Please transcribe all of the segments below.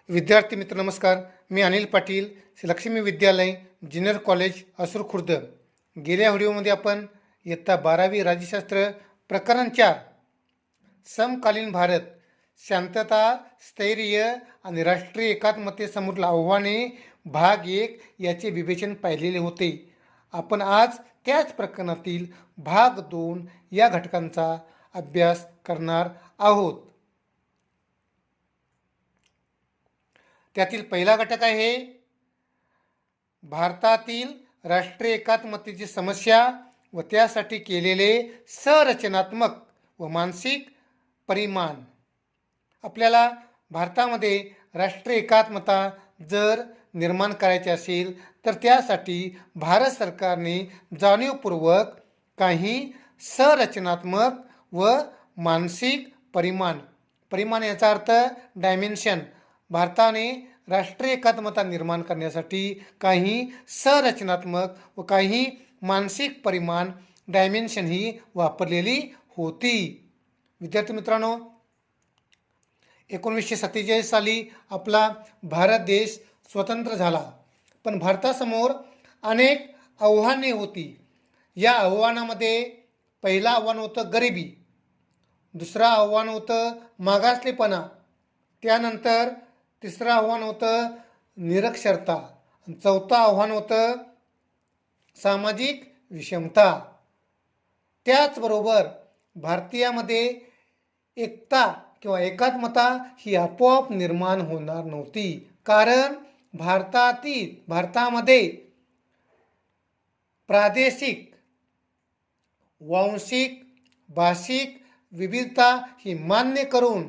विद्यार्थी मित्र नमस्कार. मी अनिल पाटील, लक्ष्मी विद्यालय ज्युनियर कॉलेज असुर खुर्द. गेल्या व्हिडिओमध्ये आपण इयत्ता 12वी राज्यशास्त्र प्रकरण 4 समकालीन भारत, शांतता, स्थैर्य आणि राष्ट्रीय एकात्मतेसमोरील आव्हाने भाग 1 याचे विवेचन पाहिलेले होते. आपण आज त्याच प्रकरणातील भाग 2 या घटकांचा अभ्यास करणार आहोत. त्यातील पहिला घटक आहे भारतातील राष्ट्रीय एकात्मतेची समस्या व त्यासाठी केलेले संरचनात्मक व मानसिक परिमाण. आपल्याला भारतामध्ये राष्ट्रीय एकात्मता जर निर्माण करायची असेल तर त्यासाठी भारत सरकारने जाणीवपूर्वक काही संरचनात्मक व मानसिक परिमाण याचा अर्थ डायमेन्शन. भारताने राष्ट्रीय एकात्मता निर्माण करण्यासाठी काही संरचनात्मक व काही मानसिक परिमाण डायमेन्शन ही वापरलेली होती. विद्यार्थी मित्रांनो, 1947 साली आपला भारत देश स्वतंत्र झाला, पण भारतासमोर अनेक आव्हाने होती. या आव्हानामध्ये पहिलं आव्हान होतं गरिबी, दुसरं आव्हान होतं मागासलेपणा, त्यानंतर तिसरं आव्हान होतं निरक्षरता, चौथं आव्हान होतं सामाजिक विषमता. त्याचबरोबर भारतीयामध्ये एकता किंवा एकात्मता ही आपोआप निर्माण होणार नव्हती, कारण भारतामध्ये प्रादेशिक, वांशिक, भाषिक विविधता ही मान्य करून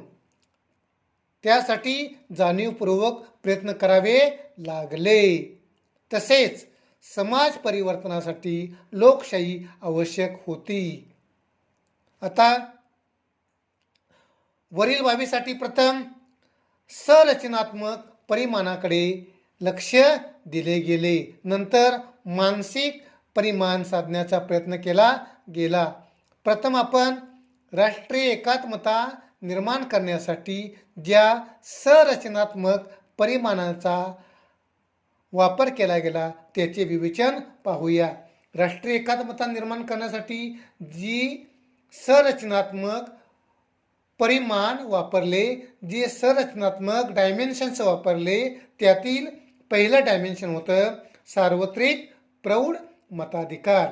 त्यासाठी जाणीवपूर्वक प्रयत्न करावे लागले. तसेच समाज परिवर्तनासाठी लोकशाही आवश्यक होती. आता वरील बाबीसाठी प्रथम संरचनात्मक परिमाणाकडे लक्ष दिले गेले, नंतर मानसिक परिमाण साधण्याचा प्रयत्न केला गेला. प्रथम आपण राष्ट्रीय एकात्मता निर्माण करण्यासाठी ज्या संरचनात्मक परिमाणांचा वापर केला गेला त्याचे विवेचन पाहूया. राष्ट्रीय एकात्मता निर्माण करण्यासाठी जी संरचनात्मक परिमाण वापरले, जे संरचनात्मक डायमेन्शन्स वापरले, त्यातील पहिलं डायमेन्शन होतं सार्वत्रिक प्रौढ मताधिकार.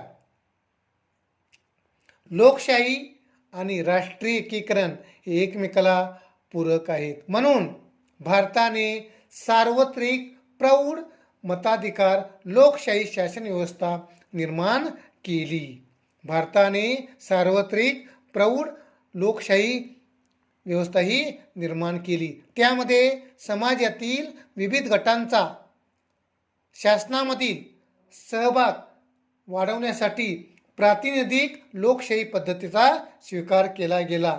लोकशाही आणि राष्ट्रीय एकीकरण हे एकमेकाला पूरक आहेत, म्हणून भारताने सार्वत्रिक प्रौढ मताधिकार लोकशाही शासन व्यवस्था निर्माण केली. भारताने सार्वत्रिक प्रौढ लोकशाही व्यवस्था ही निर्माण केली. त्यामध्ये समाजातील विविध गटांचा शासनामधील सहभाग वाढवण्यासाठी प्रातिनिधिक लोकशाही पद्धतीचा स्वीकार केला गेला.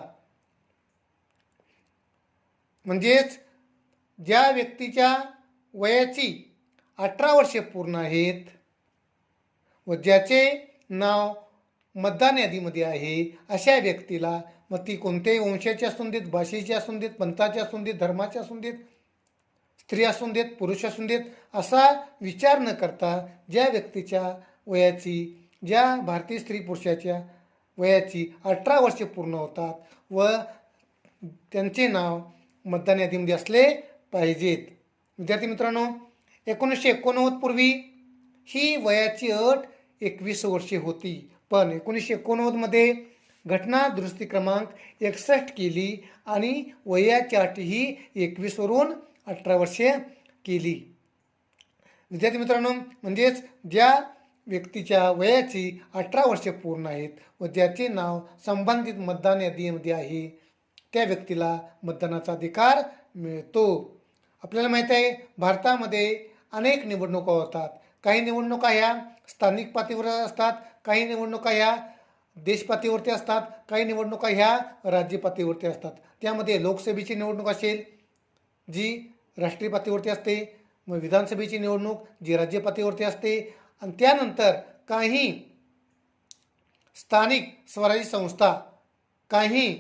म्हणजेच ज्या व्यक्तीच्या वयाची 18 वर्षे पूर्ण आहेत व ज्याचे नाव मतदान यादीमध्ये आहे, अशा व्यक्तीला, मग ती कोणत्याही वंशाची असून देत, भाषेची असून देत, पंथाची असून देत, धर्माची असून देत, स्त्री असून देत, पुरुष असून देत, असा विचार न करता ज्या व्यक्तीच्या वयाची, ज्या भारतीय स्त्री पुरुषाच्या वयाची 18 वर्षे पूर्ण होतात व त्यांचे नाव मतदान यादीमध्ये असले पाहिजेत. विद्यार्थी मित्रांनो, 1989 पूर्वी ही वयाची अट 21 वर्षे होती, पण 1989 घटना दुरुस्ती क्रमांक 61 केली आणि वयाची अट ही 21 वरून 18 वर्षे केली. विद्यार्थी मित्रांनो, म्हणजेच ज्या व्यक्तीच्या वयाची 18 वर्षे पूर्ण आहेत व ज्याचे नाव संबंधित मतदान यादीमध्ये आहे त्या व्यक्तीला मतदानाचा अधिकार मिळतो. आपल्याला माहीत आहे, भारतामध्ये अनेक निवडणुका होतात. काही निवडणुका ह्या स्थानिक पातळीवर असतात, काही निवडणुका ह्या देश पातळीवरती असतात, काही निवडणुका ह्या राज्य पातळीवरती असतात. त्यामध्ये लोकसभेची निवडणूक असेल जी राष्ट्रीय पातळीवरती असते, मग विधानसभेची निवडणूक जी राज्य पातळीवरती असते, आणि त्यानंतर काही स्थानिक स्वराज्य संस्था, काही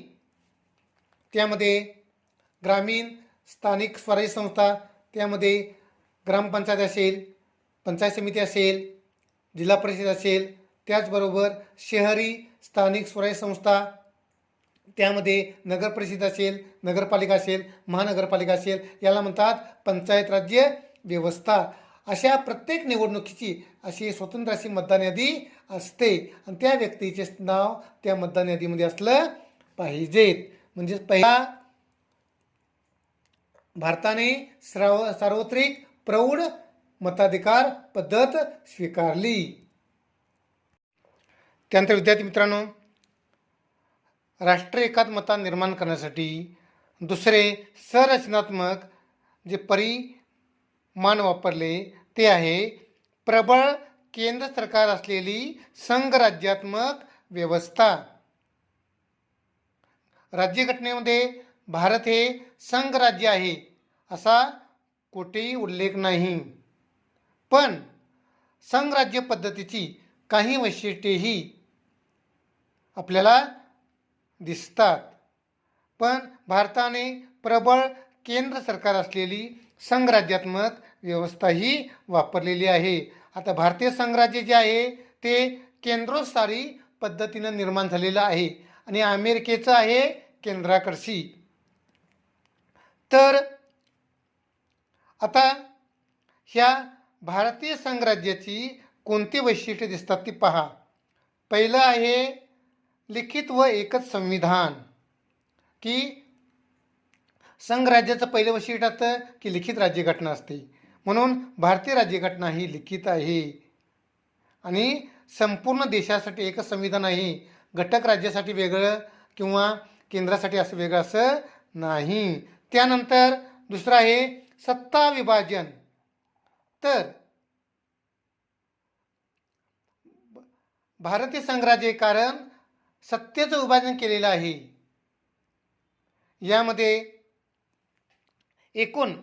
त्यामध्ये ग्रामीण स्थानिक स्वराज्य संस्था, त्यामध्ये ग्रामपंचायत असेल, पंचायत समिती असेल, जिल्हा परिषद असेल, त्याचबरोबर शहरी स्थानिक स्वराज्य संस्था, त्यामध्ये नगर परिषद असेल, नगरपालिका असेल, महानगरपालिका असेल, याला म्हणतात पंचायत राज्य व्यवस्था. अशा प्रत्येक निवडणुकीची अशी स्वतंत्र अशी मतदान यादी असते आणि त्या व्यक्तीचे नाव त्या मतदान यादीमध्ये असलं पाहिजेत. म्हणजे पहिला भारताने सार्वत्रिक प्रौढ मताधिकार पद्धत स्वीकारली. त्यानंतर विद्यार्थी मित्रांनो, राष्ट्रीय एकात्मता निर्माण करण्यासाठी दुसरे संरचनात्मक जे परिमाण वापरले ते आहे प्रबळ केंद्र सरकार असलेली संघराज्यात्मक व्यवस्था. राज्यघटनेमध्ये भारत हे संघराज्य आहे असा कुठेही उल्लेख नाही, पण संघराज्य पद्धतीची काही वैशिष्ट्येही आपल्याला दिसतात. पण भारताने प्रबळ केंद्र सरकार असलेली संघराज्यात्मक व्यवस्था ही वापरलेली आहे. आता भारतीय संघराज्य जे आहे ते केंद्रोत्सारी पद्धतीनं निर्माण झालेलं आहे आणि अमेरिकेचं आहे केंद्राकडशी. तर आता ह्या भारतीय संघराज्याची कोणती वैशिष्ट्ये दिसतात ती पहा. पहिलं आहे लिखित व एकच संविधान, की संघराज्याचं पहिलं वैशिष्ट्य असतं की लिखित राज्यघटना असते, म्हणून भारतीय राज्यघटना ही लिखित आहे आणि संपूर्ण देशासाठी एकच संविधान आहे. घटक राज्यासाठी वेगळं किंवा केंद्रासाठी असं वेगळं असं नाही. त्यानंतर दुसरं आहे सत्ता विभाजन. तर भारतीय संघराज्य कारण सत्तेचं विभाजन केलेलं आहे. यामध्ये एकूण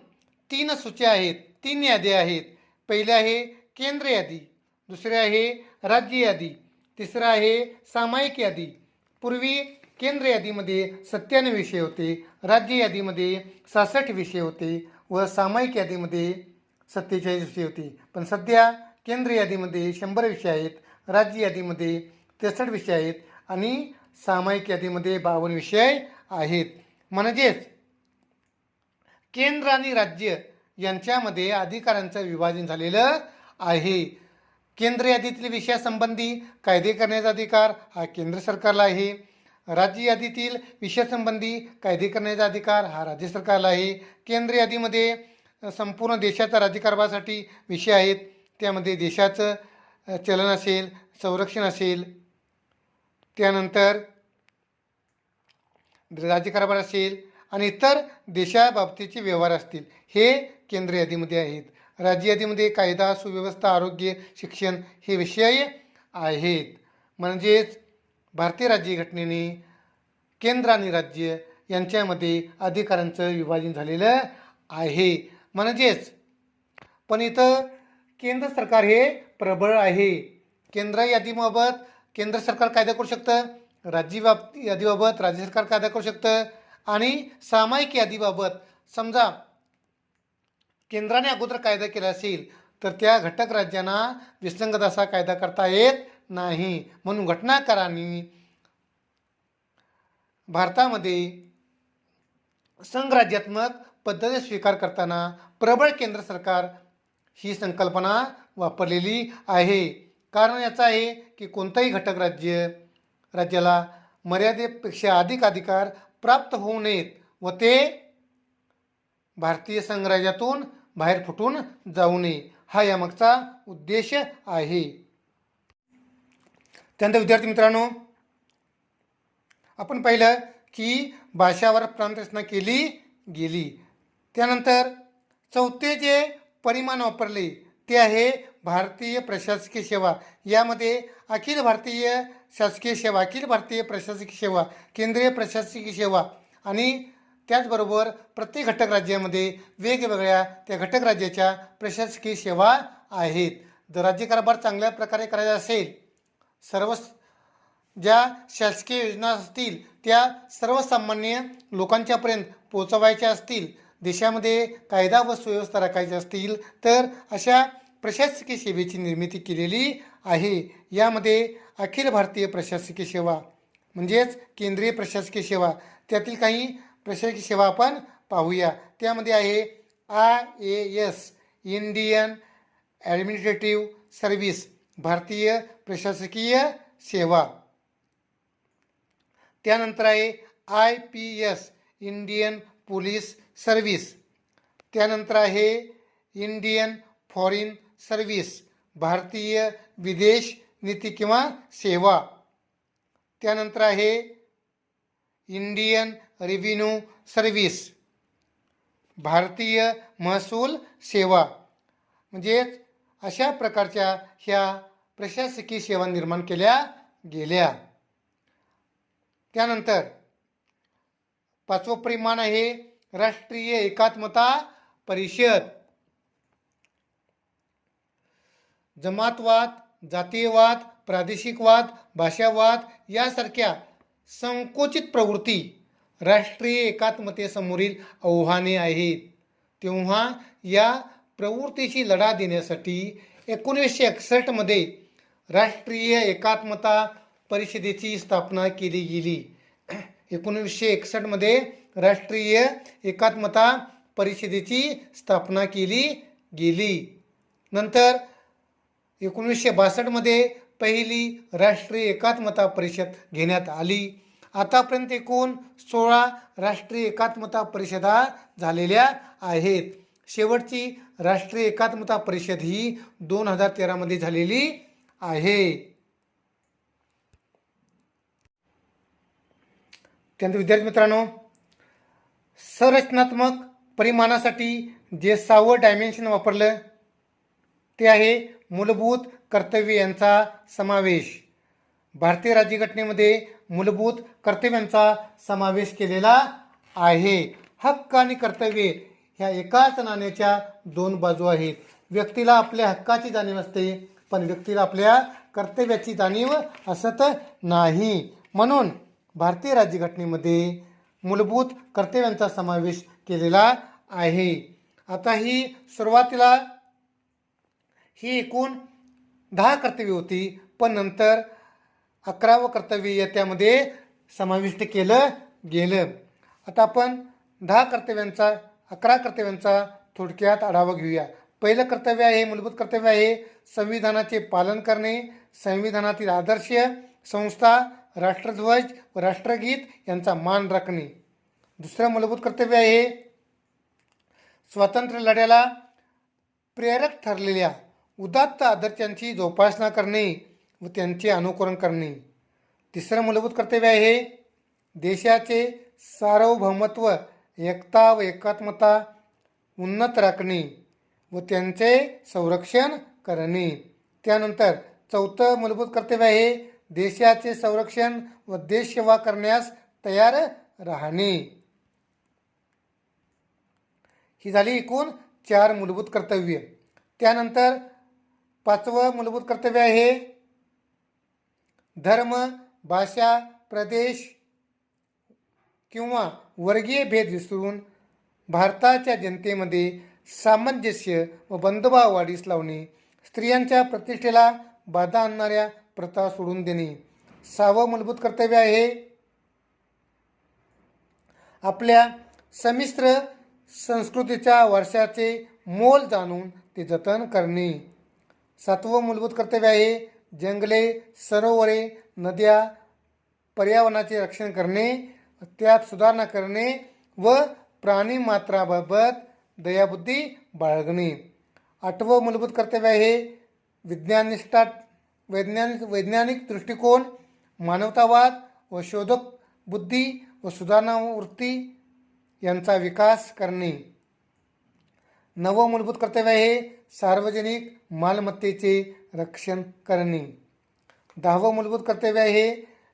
3 सूच्या आहेत, 3 याद्या आहेत. पहिले आहे केंद्र यादी, दुसरे आहे राज्य यादी, तिसरं आहे सामायिक यादी. पूर्वी केंद्र यादीमध्ये 97 विषय होते, राज्य यादीमध्ये 66 विषय होते व सामायिक यादीमध्ये 47 विषय होते. पण सध्या केंद्र यादीमध्ये 100 विषय आहेत, राज्य यादीमध्ये 63 विषय आहेत आणि सामायिक यादीमध्ये 52 विषय आहेत. म्हणजेच केंद्र आणि राज्य यांच्यामध्ये अधिकारांचं विभाजन झालेलं आहे. केंद्र यादीतील विषयासंबंधी कायदे करण्याचा अधिकार हा केंद्र सरकारला आहे. राज्य यादीतील विषयासंबंधी कायदे करण्याचा अधिकार हा राज्य सरकारला आहे. केंद्र यादीमध्ये संपूर्ण देशाच्या राज्यकारभारासाठी विषय आहेत. त्यामध्ये देशाचं चलन असेल, संरक्षण असेल, त्यानंतर राज्यकारभार असेल आणि इतर देशाबाबतीचे व्यवहार असतील, हे केंद्र यादीमध्ये आहेत. राज्य यादीमध्ये कायदा, सुव्यवस्था, आरोग्य, शिक्षण हे विषय आहेत. म्हणजेच भारतीय राज्यघटनेने केंद्र आणि राज्य यांच्यामध्ये अधिकारांचं विभाजन झालेलं आहे. म्हणजेच पण इथं केंद्र सरकार हे प्रबळ आहे. केंद्र यादीबाबत केंद्र सरकार कायदा करू शकतं, राज्य यादीबाबत राज्य सरकार कायदा करू शकतं आणि सामायिक यादीबाबत समजा केंद्राने अगोदर कायदा केला असेल तर त्या घटक राज्यांना विसंगत असा कायदा करता येत नाही. म्हणून घटनाकारांनी भारतामध्ये संघराज्यात्मक पद्धती स्वीकार करताना प्रबळ केंद्र सरकार ही संकल्पना वापरलेली आहे. कारण याचं आहे की कोणताही घटक राज्याला मर्यादेपेक्षा अधिक अधिकार प्राप्त होऊ नयेत व ते भारतीय संघराज्यातून बाहेर फुटून जाऊ नये, हा यामागचा उद्देश आहे. त्यानंतर विद्यार्थी मित्रांनो, आपण पाहिलं की भाषावर प्रांतरचना केली गेली. त्यानंतर चौथे जे परिमाण वापरले ते आहे भारतीय प्रशासकीय सेवा. यामध्ये अखिल भारतीय शासकीय सेवा, अखिल भारतीय प्रशासकीय सेवा, केंद्रीय प्रशासकीय सेवा आणि त्याचबरोबर प्रत्येक घटक राज्यामध्ये वेगवेगळ्या त्या घटक राज्याच्या प्रशासकीय सेवा आहेत. जर राज्यकारभार चांगल्या प्रकारे करायचा असेल, सर्व ज्या शासकीय योजना असतील त्या सर्वसामान्य लोकांच्यापर्यंत पोहोचवायच्या असतील, देशामध्ये कायदा व सुव्यवस्था राखायची असतील तर अशा प्रशासकीय सेवेची निर्मिती केलेली आहे. यामध्ये अखिल भारतीय प्रशासकीय सेवा म्हणजेच केंद्रीय प्रशासकीय सेवा, त्यातील काही प्रशासकीय सेवा आपण पाहूया. त्यामध्ये आहे IAS, इंडियन ॲडमिनिस्ट्रेटिव्ह सर्व्हिस, भारतीय प्रशासकीय सेवा. त्यानंतर आहे IPS, इंडियन पोलीस सर्व्हिस. त्यानंतर आहे इंडियन फॉरेन सर्व्हिस, भारतीय विदेश नीती किंवा सेवा. त्यानंतर आहे इंडियन रेव्हेन्यू सर्व्हिस, भारतीय महसूल सेवा. म्हणजेच अशा प्रकारच्या ह्या प्रशासकीय सेवा निर्माण केल्या गेल्या. त्यानंतर 5वं परिमाण आहे राष्ट्रीय एकात्मता परिषद. जमातवाद, जातीयवाद, प्रादेशिकवाद, भाषावाद यासारख्या संकुचित प्रवृत्ती राष्ट्रीय एकात्मतेसमोरील आव्हाने आहेत. तेव्हा या प्रवृत्तीशी लढा देण्यासाठी 1961 राष्ट्रीय एकात्मता परिषदेची स्थापना केली गेली. 1961 राष्ट्रीय एकात्मता परिषदेची स्थापना केली गेली. नंतर 1962 पहिली राष्ट्रीय एकात्मता परिषद घेण्यात आली. आतापर्यंत एकूण 16 राष्ट्रीय एकात्मता परिषदा झालेल्या आहेत. शेवटची राष्ट्रीय एकात्मता परिषद ही 2013 झालेली आहे. त्यानंतर विद्यार्थी मित्रांनो, संरचनात्मक परिमाणासाठी जे 6वं डायमेन्शन वापरलं ते आहे मूलभूत कर्तव्य यांचा समावेश. भारतीय राज्यघटनेमध्ये मूलभूत कर्तव्यांचा समावेश केलेला आहे. हक्क आणि कर्तव्ये ह्या एकाच नाण्याच्या 2 बाजू आहेत. व्यक्तीला आपल्या हक्काची जाणीव असते, पण व्यक्तीला आपल्या कर्तव्याची जाणीव असत नाही. म्हणून भारतीय राज्यघटनेमध्ये मूलभूत कर्तव्यांचा समावेश केलेला आहे. आता ही सुरुवातीला ही एकूण 10 कर्तव्ये होती, पण नंतर 11वं कर्तव्य त्यामध्ये समाविष्ट केलं गेलं. आता आपण 11 कर्तव्यांचा थोडक्यात आढावा घेऊया. पहिलं कर्तव्य आहे, मूलभूत कर्तव्य आहे संविधानाचे पालन करणे, संविधानातील आदर्श, संस्था, राष्ट्रध्वज व राष्ट्रगीत यांचा मान राखणे. दुसरं मूलभूत कर्तव्य आहे स्वातंत्र्य लढ्याला प्रेरक ठरलेल्या उदात्त आदर्शांची जोपासना करणे व त्यांचे अनुकरण करणे. तिसरं मूलभूत कर्तव्य आहे देशाचे सार्वभौमत्व, एकता व एकात्मता उन्नत राखणे व त्यांचे संरक्षण करणे. त्यानंतर 4थं मूलभूत कर्तव्य आहे देशाचे संरक्षण व देशसेवा करण्यास तयार राहणे. ही झाली एकूण 4 मूलभूत कर्तव्य. त्यानंतर 5वं मूलभूत कर्तव्य आहे धर्म, भाषा, प्रदेश किंवा वर्गीय भेद विसरून भारताच्या जनतेमध्ये सामंजस्य व बंधुभाव वाढीस लावणे, स्त्रियांच्या प्रतिष्ठेला बाधा आणणाऱ्या प्रथा सोडून देणे. 6वं मूलभूत कर्तव्य आहे आपल्या संमिश्र संस्कृतीच्या वारशाचे मोल जाणून ते जतन करणे. 7वं मूलभूत कर्तव्य आहे जंगले, सरोवरे, नद्या, पर्यावरणाचे रक्षण करणे, त्यात सुधारणा करणे व प्राणीमात्राबाबत दयाबुद्धी बाळगणे. 8वं मूलभूत कर्तव्य आहे वैज्ञानिक दृष्टिकोन, मानवतावाद व शोधक बुद्धी व सुधारणा वृत्ती यांचा विकास करणे. 9वं मूलभूत कर्तव्य आहे सार्वजनिक मालमत्तेचे रक्षण करणे. 10वं मूलभूत कर्तव्य आहे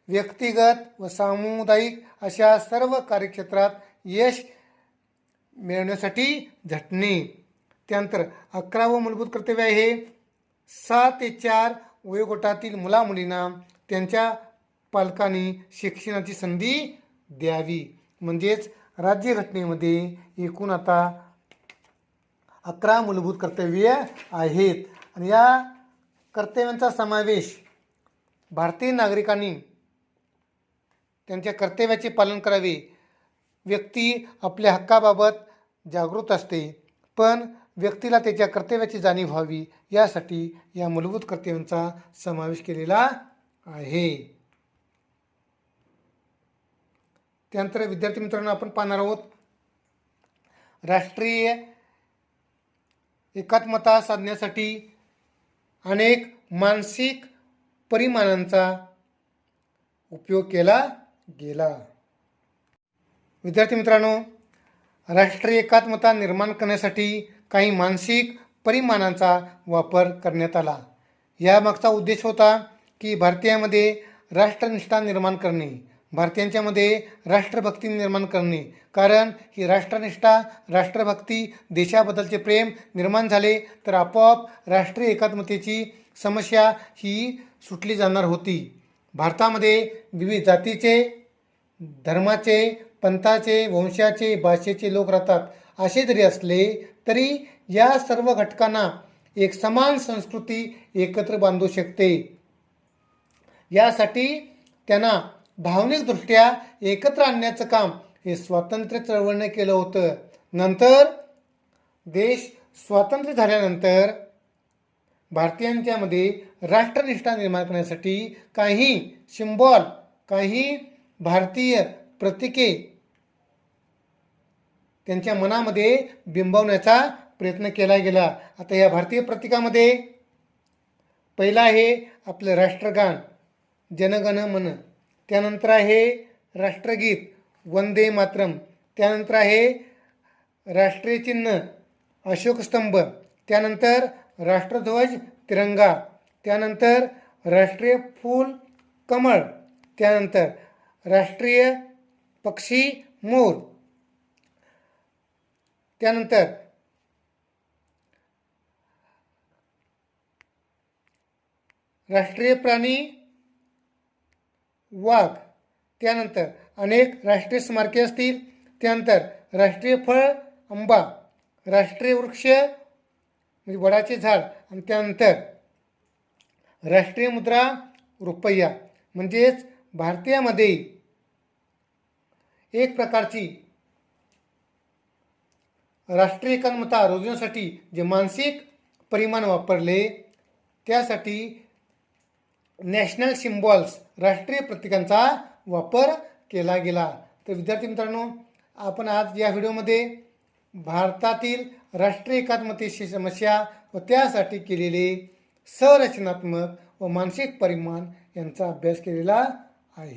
व्यक्तिगत व सामुदायिक अशा सर्व कार्यक्षेत्रात यश मिळवण्यासाठी झटणे. त्यानंतर 11वं मूलभूत कर्तव्य आहे 6 ते 4 वयोगटातील मुलामुलींना त्यांच्या पालकांनी शिक्षणाची संधी द्यावी. म्हणजेच राज्यघटनेमध्ये एकूण आता 11 मूलभूत कर्तव्ये आहेत आणि या कर्तव्यांचा समावेश भारतीय नागरिकांनी त्यांच्या कर्तव्याचे पालन करावे. व्यक्ती आपल्या हक्काबाबत जागृत असते, पण व्यक्तीला त्याच्या कर्तव्याची जाणीव व्हावी यासाठी या मूलभूत कर्तव्यांचा समावेश केलेला आहे. त्यानंतर विद्यार्थी मित्रांनो आपण पाहणार आहोत राष्ट्रीय एकात्मता साधण्यासाठी अनेक मानसिक परिमाणांचा उपयोग केला गेला. विद्यार्थी मित्रांनो, राष्ट्रीय एकात्मता निर्माण करण्यासाठी काही मानसिक परिमाणांचा वापर करण्यात आला. यामागचा उद्देश होता की भारतीयांमध्ये राष्ट्रनिष्ठा निर्माण करणे, भारतीयांच्यामध्ये राष्ट्रभक्ती निर्माण करणे. कारण ही राष्ट्रनिष्ठा, राष्ट्रभक्ती, देशाबद्दलचे प्रेम निर्माण झाले तर आपोआप राष्ट्रीय एकात्मतेची समस्या ही सुटली जाणार होती. भारतामध्ये विविध जातीचे, धर्माचे, पंथाचे, वंशाचे, भाषेचे लोक राहतात. असे जरी असले तरी या सर्व घटकांना एक समान संस्कृती एकत्र बांधू शकते. यासाठी त्यांना भावनिकदृष्ट्या एकत्र आणण्याचं काम हे स्वातंत्र्य चळवळीने केलं होतं. नंतर देश स्वातंत्र्य झाल्यानंतर भारतीयांच्यामध्ये राष्ट्रनिष्ठा निर्माण करण्यासाठी काही सिम्बॉल, काही भारतीय प्रतीके त्यांच्या मनामध्ये बिंबवण्याचा प्रयत्न केला गेला. आता या भारतीय प्रतीकामध्ये पहिला आहे आपलं राष्ट्रगान जनगण मन, त्यानंतर आहे राष्ट्रगीत वंदे मातरम, त्यानंतर आहे राष्ट्रीय चिन्ह अशोकस्तंभ, त्यानंतर राष्ट्रध्वज तिरंगा, त्यानंतर राष्ट्रीय फूल कमळ, त्यानंतर राष्ट्रीय पक्षी मोर, त्यानंतर राष्ट्रीय प्राणी वाघ, त्यानंतर अनेक राष्ट्रीय स्मारके असतील, त्यानंतर राष्ट्रीय फळ आंबा, राष्ट्रीय वृक्ष म्हणजे वडाचे झाड, आणि त्यानंतर राष्ट्रीय मुद्रा रुपया. म्हणजेच भारतीयामध्ये एक प्रकारची राष्ट्रीय एकात्मता रोजवण्यासाठी जे मानसिक परिमाण वापरले त्यासाठी नॅशनल सिम्बॉल्स राष्ट्रीय प्रतीकांचा वापर केला गेला. तर विद्यार्थी मित्रांनो, आपण आज या व्हिडिओमध्ये भारतातील राष्ट्रीय एकात्मतेची समस्या व त्यासाठी केलेले संरचनात्मक व मानसिक परिमाण यांचा अभ्यास केलेला